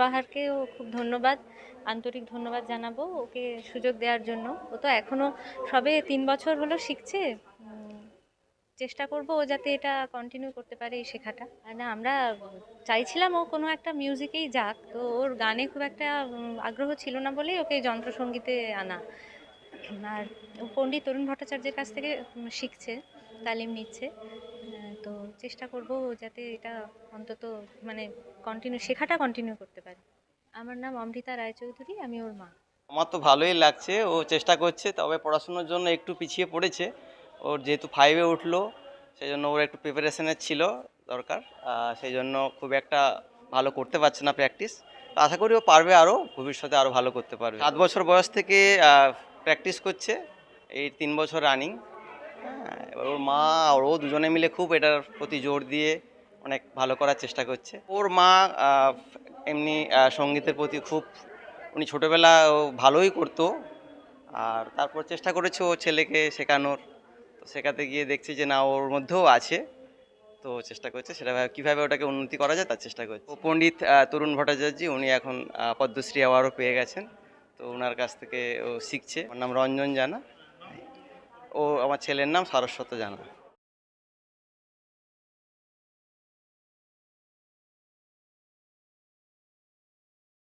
বাহারকেও খুব ধন্যবাদ, আন্তরিক ধন্যবাদ জানাবো ওকে সুযোগ দেওয়ার জন্য। ও তো এখনো সবে ৩ বছর হলো শিখছে। চেষ্টা করব ও যাতে এটা কন্টিনিউ করতে পারে এই শেখাটা। আর না, আমরা চাইছিলাম ও কোনো একটা মিউজিকেই যাক, তো ওর গানে খুব একটা আগ্রহ ছিল না বলেই ওকে যন্ত্রসঙ্গীতে আনা। আর ও পণ্ডিত তরুণ ভট্টাচার্যের কাছ থেকে শিখছে, তালিম নিচ্ছে। তো চেষ্টা করব ও যাতে এটা অন্তত মানে শেখাটা কন্টিনিউ করতে পারে। আমার নাম অমৃতা রায়চৌধুরী, আমি ওর মা। আমার তো ভালোই লাগছে, ও চেষ্টা করছে, তবে পড়াশোনার জন্য একটু পিছিয়ে পড়েছে। ওর যেহেতু 5-এ উঠলো, সেই জন্য ওর একটু প্রিপারেশনের ছিল দরকার। সেই জন্য খুব একটা ভালো করতে পারছে না প্র্যাকটিস। আশা করি ও পারবে, আরও ভবিষ্যতে আরও ভালো করতে পারবে। 7 বছর বয়স থেকে প্র্যাকটিস করছে, এই 3 বছর রানিং। হ্যাঁ, এবার ওর মা আর ও দুজনে মিলে খুব এটার প্রতি জোর দিয়ে অনেক ভালো করার চেষ্টা করছে। ওর মা এমনি সঙ্গীতের প্রতি খুব, উনি ছোটোবেলা ও ভালোই করতো, আর তারপর চেষ্টা করেছে ও ছেলেকে শেখানোর। তো শেখাতে গিয়ে দেখছি যে না, ওর মধ্যেও আছে, তো চেষ্টা করছে সেটা কীভাবে ওটাকে উন্নতি করা যায় তার চেষ্টা করছে। ও পণ্ডিত তরুণ ভট্টাচার্য, উনি এখন পদ্মশ্রী অ্যাওয়ার্ডও পেয়ে গেছেন। তো ওনার কাছ থেকে ও শিখছে। ওর নাম রঞ্জন জানা, ও আমার ছেলের নাম সারস্বত জানা।